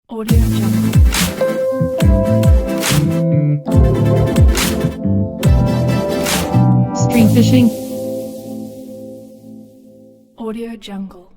Audio Jungle. Stream fishing. Audio Jungle.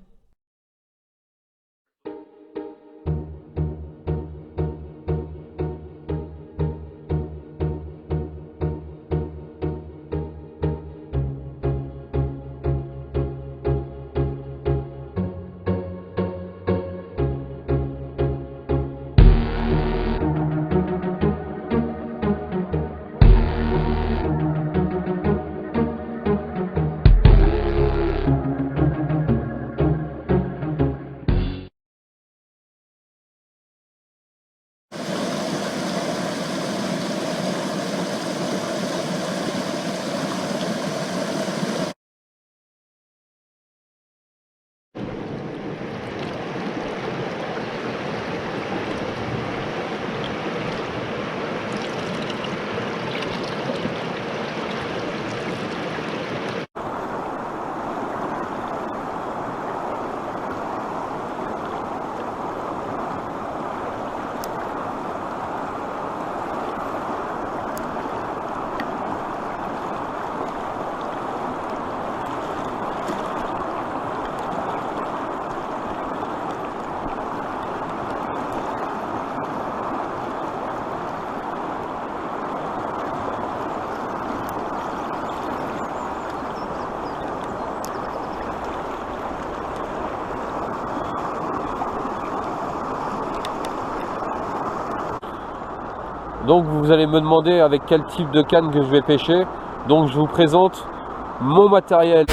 Donc vous allez me demander avec quel type de canne que je vais pêcher. Donc je vous présente mon matériel.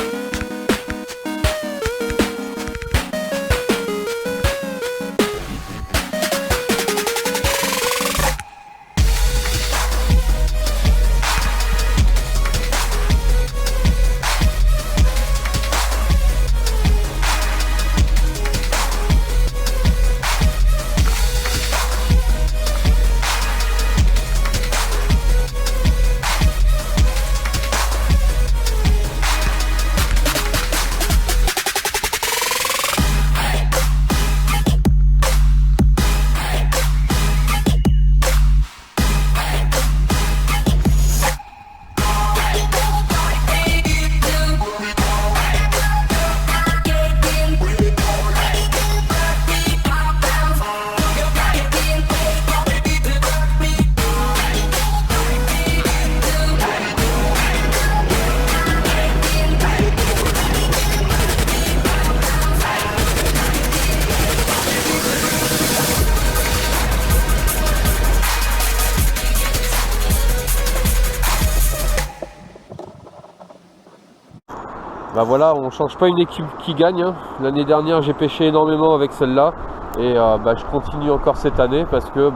Bah voilà, on change pas une équipe qui gagne, hein. L'année dernière j'ai pêché énormément avec celle-là et je continue encore cette année parce que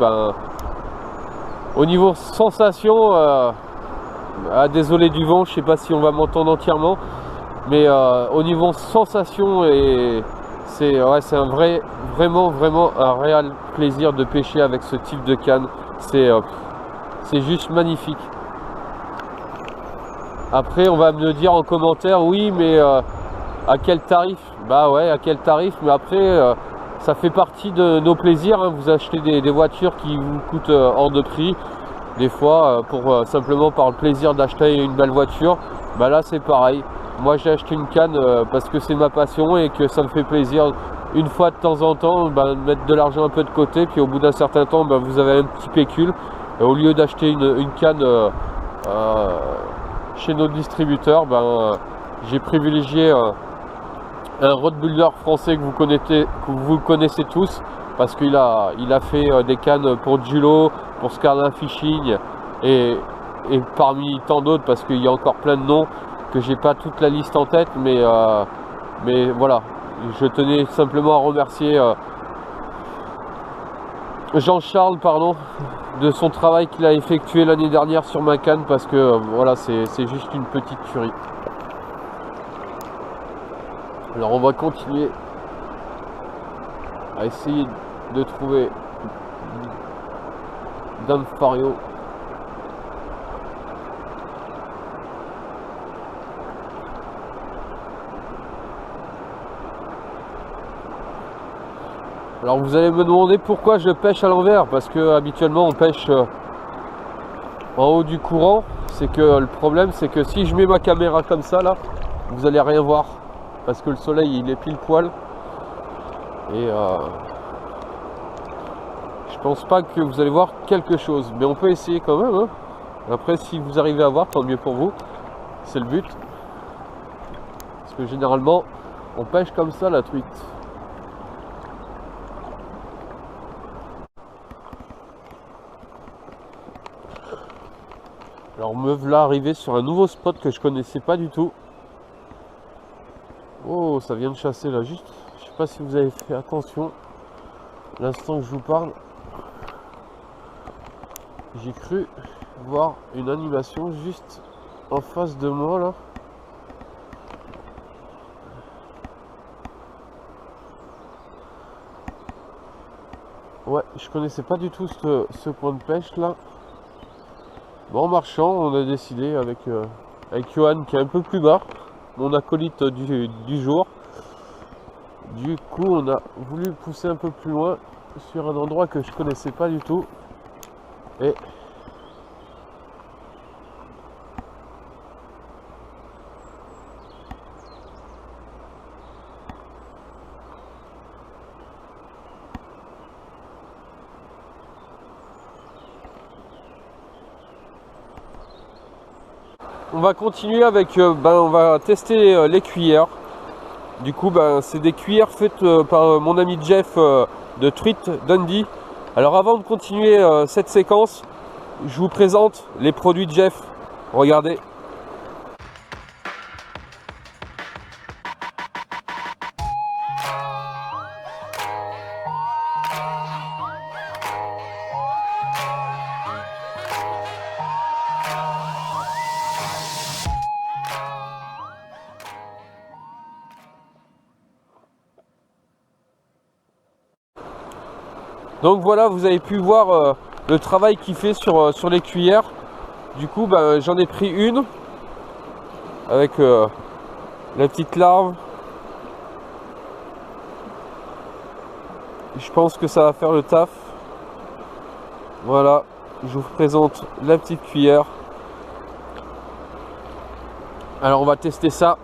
au niveau sensation, désolé du vent, je sais pas si on va m'entendre entièrement, mais au niveau sensation c'est vraiment un réel plaisir de pêcher avec ce type de canne. C'est juste magnifique. Après on va me le dire en commentaire, oui mais à quel tarif? Bah ouais, à quel tarif, mais après ça fait partie de nos plaisirs, hein. Vous achetez des voitures qui vous coûtent hors de prix, des fois pour simplement par le plaisir d'acheter une belle voiture. Bah là c'est pareil, moi j'ai acheté une canne parce que c'est ma passion et que ça me fait plaisir une fois de temps en temps de mettre de l'argent un peu de côté, puis au bout d'un certain temps vous avez un petit pécule, au lieu d'acheter une canne chez nos distributeurs, j'ai privilégié un roadbuilder français que vous connaissez tous, parce qu'il a fait des cannes pour Julo, pour Scarlin Fishing et parmi tant d'autres, parce qu'il y a encore plein de noms que j'ai pas toute la liste en tête, mais voilà, je tenais simplement à remercier Jean-Charles, de son travail qu'il a effectué l'année dernière sur ma canne, parce que voilà, c'est juste une petite tuerie. Alors on va continuer à essayer de trouver Dame Fario. Alors vous allez me demander pourquoi je pêche à l'envers, parce que habituellement on pêche en haut du courant. C'est que le problème c'est que si je mets ma caméra comme ça là, vous allez rien voir parce que le soleil il est pile poil et je pense pas que vous allez voir quelque chose, mais on peut essayer quand même hein. Après si vous arrivez à voir, tant mieux pour vous, c'est le but, parce que généralement on pêche comme ça la truite. Alors me voilà arrivé sur un nouveau spot que je connaissais pas du tout. Oh, ça vient de chasser là, juste. Je sais pas si vous avez fait attention. L'instant que je vous parle, j'ai cru voir une animation juste en face de moi là. Ouais, je connaissais pas du tout ce point de pêche là. Bon, en marchant, on a décidé avec Johan qui est un peu plus bas, mon acolyte du jour. Du coup, on a voulu pousser un peu plus loin sur un endroit que je connaissais pas du tout. Et on va continuer avec, on va tester les cuillères. Du coup, c'est des cuillères faites par mon ami Jeff de Truite Dundee. Alors avant de continuer cette séquence, je vous présente les produits de Jeff. Regardez. Donc voilà, vous avez pu voir le travail qu'il fait sur les cuillères. Du coup, j'en ai pris une avec la petite larve. Je pense que ça va faire le taf. Voilà, je vous présente la petite cuillère. Alors on va tester ça.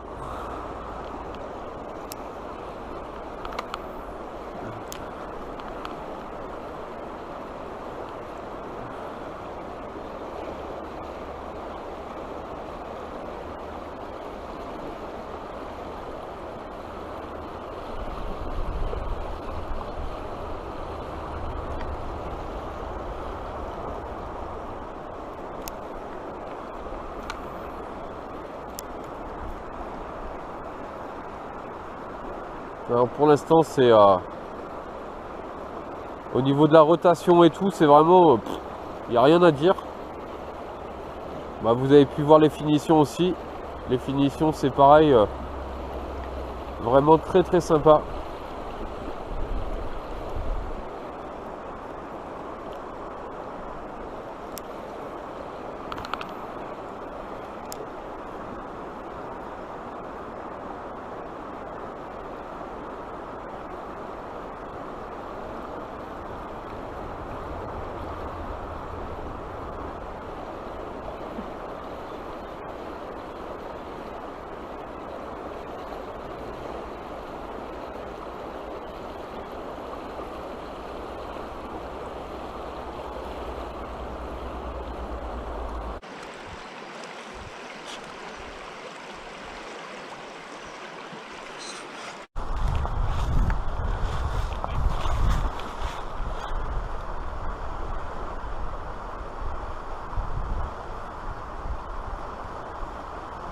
Alors pour l'instant c'est au niveau de la rotation et tout, c'est vraiment il n'y a rien à dire. Vous avez pu voir les finitions aussi. Les finitions c'est pareil, vraiment très très sympa.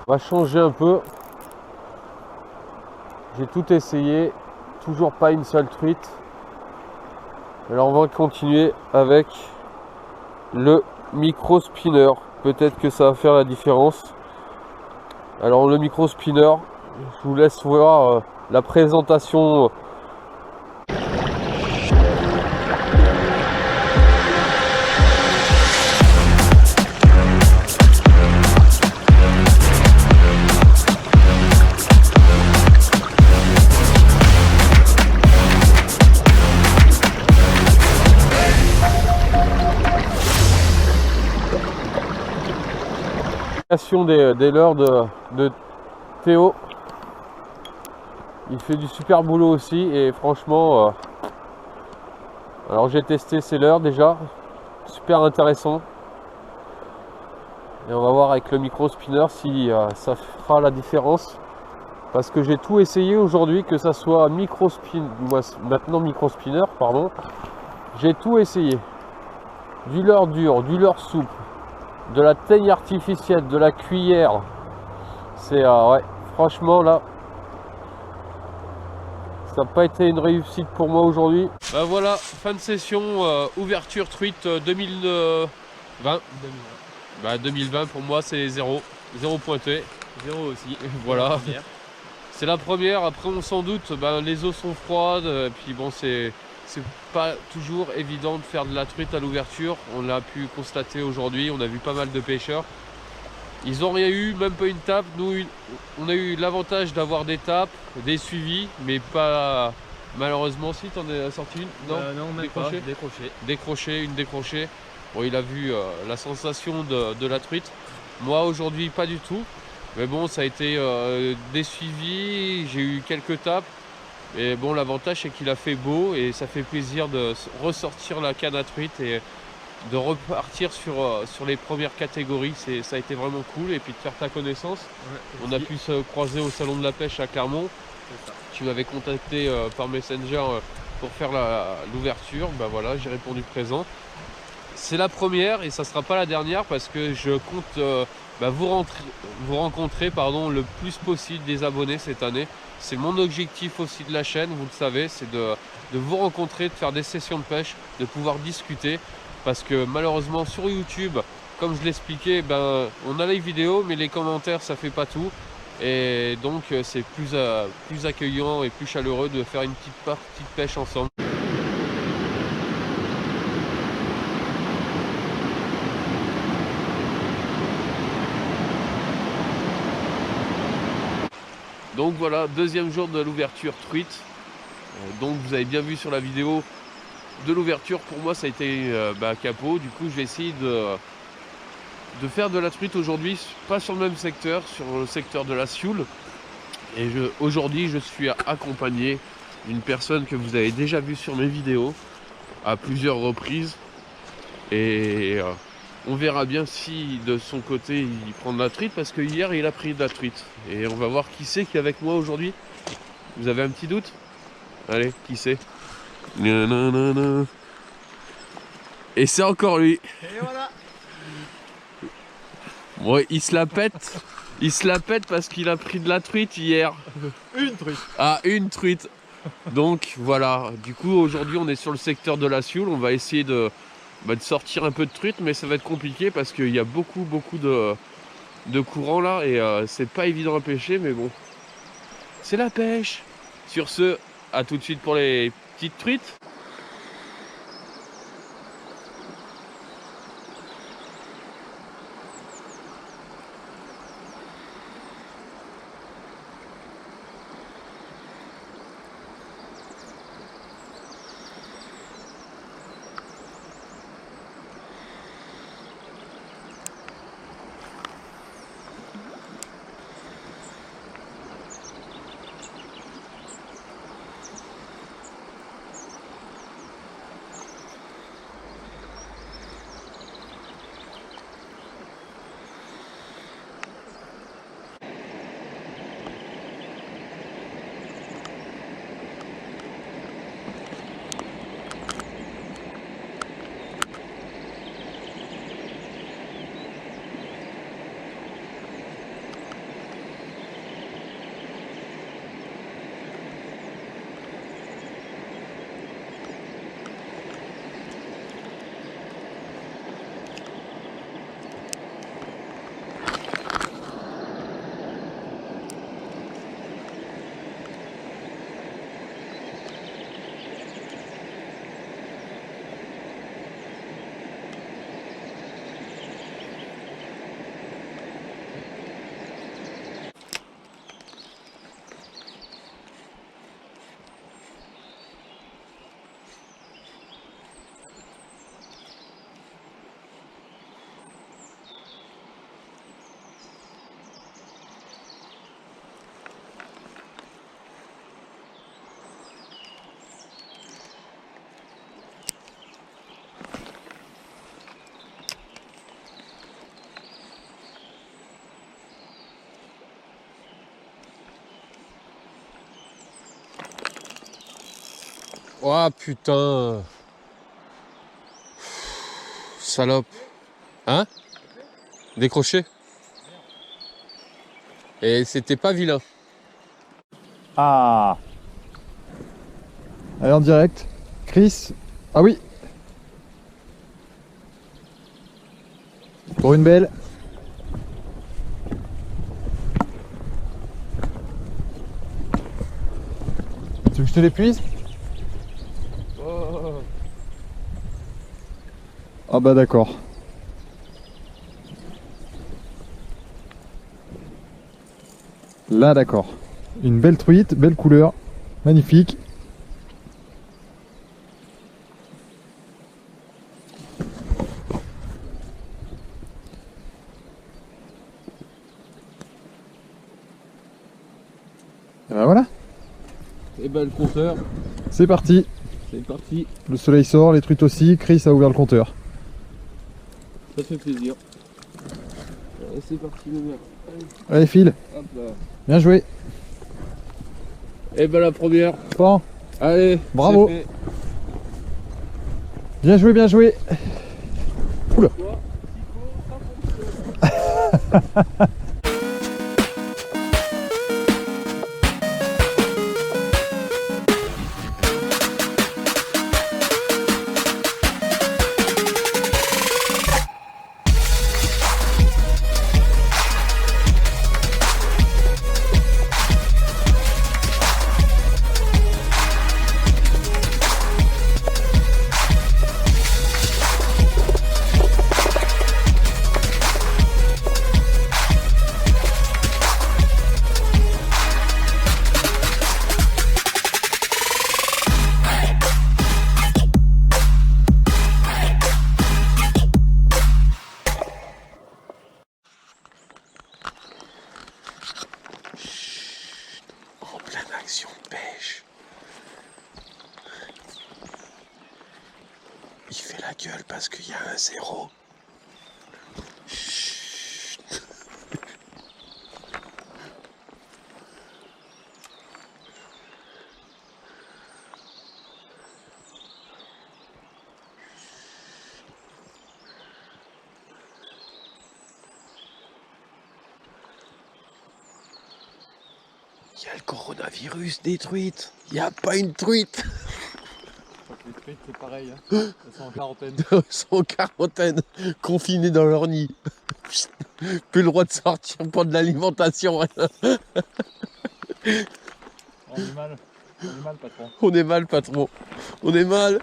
On va changer un peu. J'ai tout essayé, toujours pas une seule truite. Alors on va continuer avec le micro spinner. Peut-être que ça va faire la différence. Alors le micro spinner, je vous laisse voir la présentation. Des leurres de Théo. Il fait du super boulot aussi et franchement, alors j'ai testé ces leurres déjà, super intéressant. Et on va voir avec le micro spinner si ça fera la différence. Parce que j'ai tout essayé aujourd'hui, que ça soit maintenant micro spinner, pardon. J'ai tout essayé. Du leurre dur, du leurre souple, de la teigne artificielle, de la cuillère. C'est ouais, franchement là, ça n'a pas été une réussite pour moi aujourd'hui. Bah voilà, fin de session, ouverture truite 2020. Bah 2020 pour moi c'est 0 pointé. 0 aussi. Voilà. C'est la première, après on s'en doute, ben, les eaux sont froides, et puis bon c'est pas toujours évident de faire de la truite à l'ouverture. On l'a pu constater aujourd'hui, on a vu pas mal de pêcheurs. Ils n'ont rien eu, même pas une tape. Nous on a eu l'avantage d'avoir des tapes, des suivis, mais pas malheureusement. Si t'en as sorti une? Non, non, même décroché. pas, décroché. Décroché, une décrochée. Bon, il a vu la sensation de la truite. Moi aujourd'hui pas du tout. Mais bon, ça a été des suivis, j'ai eu quelques tapes. Et bon, l'avantage c'est qu'il a fait beau et ça fait plaisir de ressortir la canne à truite et de repartir sur les premières catégories. Ça a été vraiment cool et puis de faire ta connaissance. Ouais, on a pu se croiser au salon de la pêche à Clermont. Tu m'avais contacté par Messenger pour faire l'ouverture. Ben voilà, j'ai répondu présent. C'est la première et ça ne sera pas la dernière parce que je compte vous rencontrer le plus possible des abonnés cette année. C'est mon objectif aussi de la chaîne, vous le savez, c'est de vous rencontrer, de faire des sessions de pêche, de pouvoir discuter. Parce que malheureusement sur YouTube, comme je l'expliquais, ben, on a les vidéos mais les commentaires ça fait pas tout. Et donc c'est plus accueillant et plus chaleureux de faire une petite partie de pêche ensemble. Donc voilà, deuxième jour de l'ouverture truite. Donc vous avez bien vu sur la vidéo de l'ouverture, pour moi ça a été capot. Du coup je vais essayer de faire de la truite aujourd'hui, pas sur le même secteur, sur le secteur de la Sioule. Et aujourd'hui je suis accompagné d'une personne que vous avez déjà vue sur mes vidéos à plusieurs reprises. Et on verra bien si de son côté il prend de la truite, parce que hier il a pris de la truite. Et on va voir qui c'est qui est avec moi aujourd'hui. Vous avez un petit doute? Allez, qui c'est? Et c'est encore lui. Et voilà. Bon, il se la pète. Il se la pète parce qu'il a pris de la truite hier. Une truite. Ah, une truite. Donc voilà, du coup aujourd'hui on est sur le secteur de la Sioule. On va essayer de sortir un peu de truite, mais ça va être compliqué parce qu'il y a beaucoup de courant là et c'est pas évident à pêcher, mais bon, c'est la pêche. Sur ce, à tout de suite pour les petites truites. Oh putain. Salope. Hein? Décroché? Et c'était pas vilain. Ah. Allez, en direct. Chris. Ah oui. Pour une belle. Tu veux que je te l'épuise? Ah bah d'accord. Là d'accord. Une belle truite, belle couleur. Magnifique. Et ben voilà, Et ben le compteur, c'est parti. c'est parti. Le soleil sort, les truites aussi. Chris a ouvert le compteur. Ça fait plaisir. C'est parti le mien. Allez, file. Hop là. Bien joué. Et ben la première. Bon, Allez. Bravo. c'est fait. bien joué, bien joué. Oula. En pleine action de pêche. Il fait la gueule parce qu'il y a un 0. Il y a le coronavirus des truites. Il n'y a pas une truite. Les truites, c'est pareil. Hein. Elles sont en quarantaine. Ils sont en quarantaine, confinés dans leur nid. Plus le droit de sortir pour de l'alimentation. On est mal. On est mal, patron. On est mal, patron. On est mal.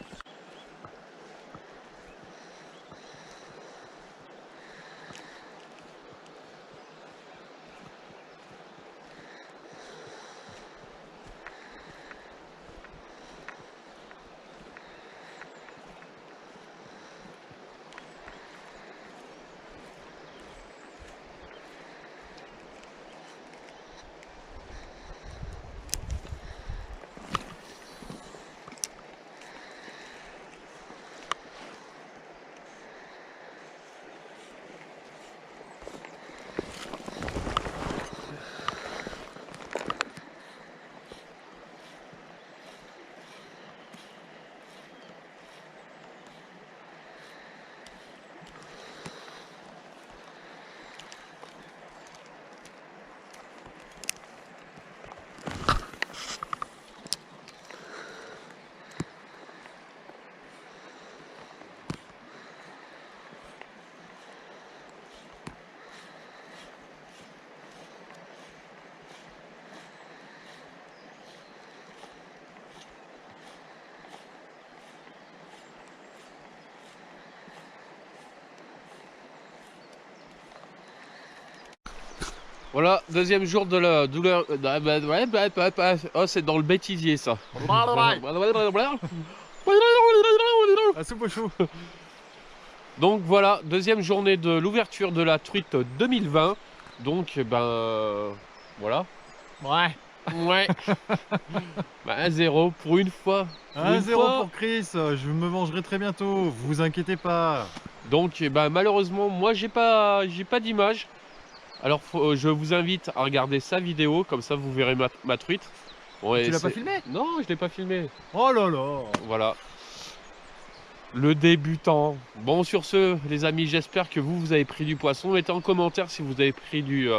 Voilà, deuxième jour de la douleur. Oh, c'est dans le bêtisier ça. Ah, soupe au chou. Donc voilà, deuxième journée de l'ouverture de la truite 2020. Donc voilà. Ouais. Ouais. 1-0 pour une fois. Pour une 1-0 fois. pour Chris. Je me mangerai très bientôt. Vous inquiétez pas. Donc malheureusement, moi j'ai pas d'image. Alors je vous invite à regarder sa vidéo, comme ça vous verrez ma truite. Ouais, Tu l'as pas c'est- filmé? Non, je l'ai pas filmé. Oh là là. Voilà. Le débutant. Bon, sur ce, les amis, j'espère que vous avez pris du poisson. Mettez en commentaire si vous avez pris du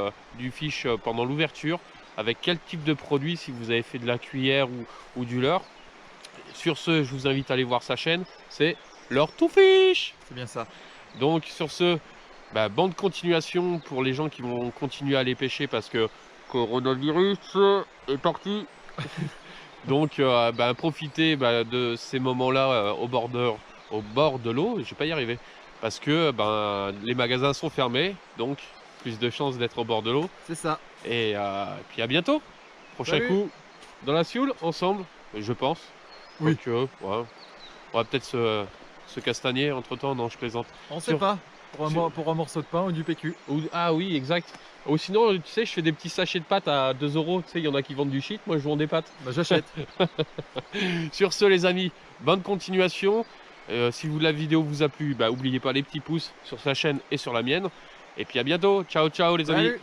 fish pendant l'ouverture, avec quel type de produit, si vous avez fait de la cuillère ou du leurre. Sur ce, je vous invite à aller voir sa chaîne, c'est Leurre to Fish. C'est bien ça. Donc sur ce, bah, bonne continuation pour les gens qui vont continuer à aller pêcher parce que coronavirus est parti. Donc bah, profitez bah, de ces moments-là au bord de l'eau, je vais pas y arriver. Parce que ben, les magasins sont fermés, donc plus de chances d'être au bord de l'eau. C'est ça. Et puis à bientôt. Prochain Salut. coup dans la Sioule, ensemble, je pense. Oui. Donc, ouais. On va peut-être se castagner entre temps, non je plaisante. On sait Sur- pas. Pour un morceau de pain ou du PQ. Ah oui, exact. Ou sinon, tu sais, je fais des petits sachets de pâtes à 2 €. Tu sais, il y en a qui vendent du shit, moi je vends des pâtes. Bah j'achète. Sur ce, les amis, bonne continuation. Si la vidéo vous a plu, bah, n'oubliez pas les petits pouces sur sa chaîne et sur la mienne. Et puis à bientôt. Ciao, ciao les amis. Salut.